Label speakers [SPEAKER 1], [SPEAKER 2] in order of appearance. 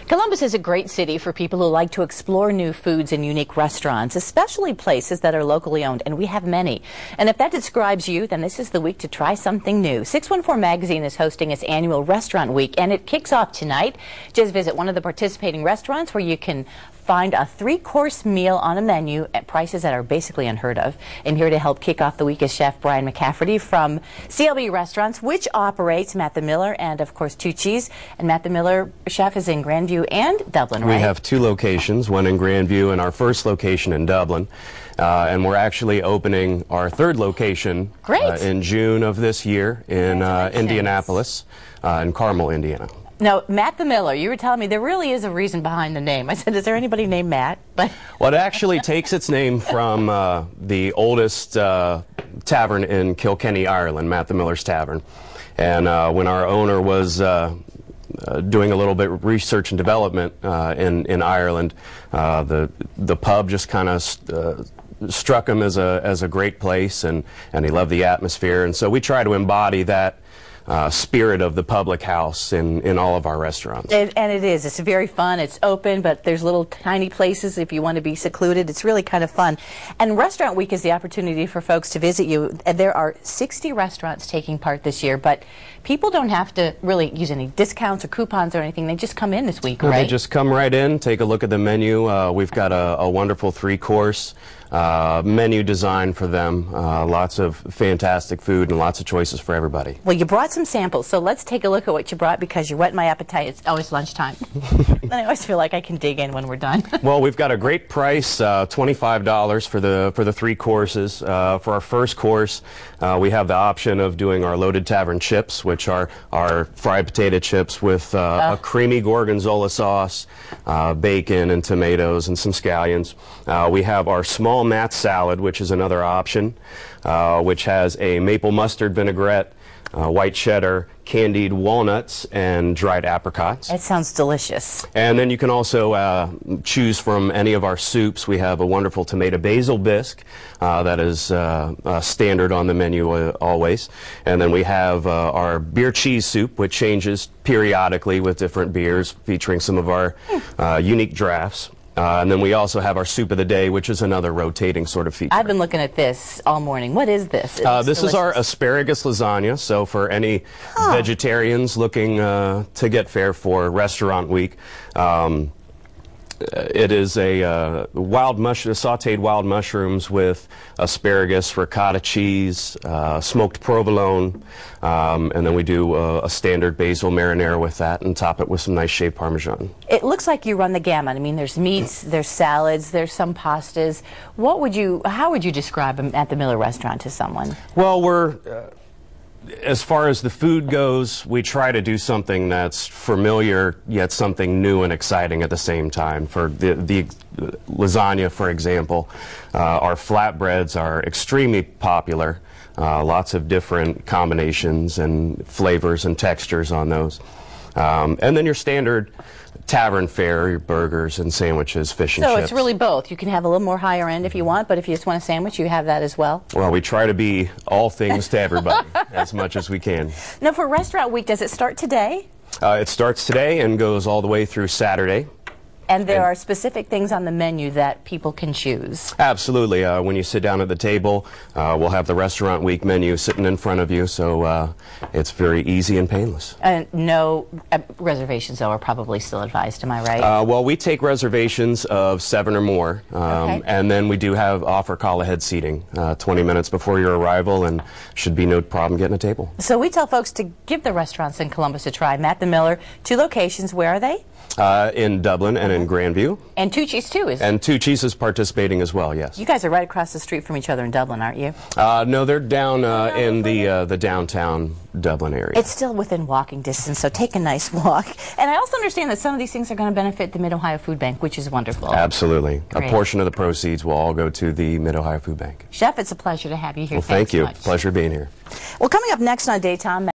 [SPEAKER 1] Columbus is a great city for people who like to explore new foods and unique restaurants, especially places that are locally owned, and we have many. And if that describes you, then this is the week to try something new. 614 Magazine is hosting its annual Restaurant Week, and it kicks off tonight. Just visit one of the participating restaurants where you can find a 3-course meal on a menu at prices that are basically unheard of. And here to help kick off the week is Chef Brian McCafferty from CLB Restaurants, which operates Matt the Miller and, of course, Tucci's. And Matt the Miller, Chef, is in Grandview and Dublin, right?
[SPEAKER 2] We have 2 locations, one in Grandview and our first location in Dublin. And we're actually opening our 3rd location in June of this year in Indianapolis, in Carmel, Indiana.
[SPEAKER 1] Now, Matt the Miller, you were telling me there really is a reason behind the name. I said, is there anybody named Matt? But
[SPEAKER 2] well, it actually takes its name from the oldest tavern in Kilkenny, Ireland, Matt the Miller's Tavern. And when our owner was doing a little bit of research and development in Ireland, the pub just kind of struck him as a great place, and he loved the atmosphere. And so we try to embody that spirit of the public house in all of our restaurants.
[SPEAKER 1] And it is. It's very fun. It's open, but there's little tiny places if you want to be secluded. It's really kind of fun. And Restaurant Week is the opportunity for folks to visit you. And there are 60 restaurants taking part this year, but people don't have to really use any discounts or coupons or anything. They just come in this week, right?
[SPEAKER 2] They just come right in, take a look at the menu. We've got a wonderful 3-course menu designed for them. Lots of fantastic food and lots of choices for everybody.
[SPEAKER 1] Well, you brought some samples, so let's take a look at what you brought because you're whetting my appetite. It's always lunchtime. And I always feel like I can dig in when we're done.
[SPEAKER 2] Well, we've got a great price, $25 for the 3 courses. For our first course, we have the option of doing our loaded tavern chips, which are our fried potato chips with a creamy gorgonzola sauce, bacon and tomatoes and some scallions. We have our small mat salad, which is another option, which has a maple mustard vinaigrette, white cheddar, candied walnuts, and dried apricots.
[SPEAKER 1] That sounds delicious.
[SPEAKER 2] And then you can also choose from any of our soups. We have a wonderful tomato basil bisque that is standard on the menu always. And then we have our beer cheese soup, which changes periodically with different beers, featuring some of our unique drafts. And then we also have our soup of the day, which is another rotating sort of feature.
[SPEAKER 1] I've been looking at this all morning. What is this?
[SPEAKER 2] This is our asparagus lasagna. So for any vegetarians looking to get fare for Restaurant Week, it is a sautéed wild mushrooms with asparagus, ricotta cheese, smoked provolone, and then we do a standard basil marinara with that and top it with some nice shaved Parmesan. It
[SPEAKER 1] looks like you run the gamut. I mean, there's meats, there's salads, there's some pastas. How would you describe them at the Miller restaurant to someone?
[SPEAKER 2] Well, as far as the food goes, we try to do something that's familiar, yet something new and exciting at the same time. For the lasagna, for example, our flatbreads are extremely popular. Lots of different combinations and flavors and textures on those. And then your standard tavern fare, your burgers and sandwiches, fish and chips.
[SPEAKER 1] So it's really both. You can have a little more higher end if you want, but if you just want a sandwich, you have that as well?
[SPEAKER 2] Well, we try to be all things to everybody as much as we can.
[SPEAKER 1] Now, for Restaurant Week, does it start today?
[SPEAKER 2] It starts today and goes all the way through Saturday.
[SPEAKER 1] And there are specific things on the menu that people can choose.
[SPEAKER 2] Absolutely. When you sit down at the table, we'll have the Restaurant Week menu sitting in front of you, so it's very easy and painless.
[SPEAKER 1] And no reservations, though, are probably still advised, am I right?
[SPEAKER 2] Well, we take reservations of 7 or more, and then we do offer call-ahead seating 20 minutes before your arrival, and should be no problem getting a table.
[SPEAKER 1] So we tell folks to give the restaurants in Columbus a try. Matt the Miller, 2 locations. Where are they?
[SPEAKER 2] In Dublin and in Grandview.
[SPEAKER 1] And Tucci's too is.
[SPEAKER 2] And Tucci's is participating as well, yes.
[SPEAKER 1] You guys are right across the street from each other in Dublin, aren't you?
[SPEAKER 2] No, they're down in the downtown Dublin area.
[SPEAKER 1] It's still within walking distance, so take a nice walk. And I also understand that some of these things are going to benefit the Mid-Ohio Food Bank, which is wonderful.
[SPEAKER 2] Absolutely.
[SPEAKER 1] Great.
[SPEAKER 2] A portion of the proceeds will all go to the Mid-Ohio Food Bank.
[SPEAKER 1] Chef, it's a pleasure to have you here.
[SPEAKER 2] Well, thank you.
[SPEAKER 1] So much.
[SPEAKER 2] Pleasure being here.
[SPEAKER 1] Well, coming up next on Daytime.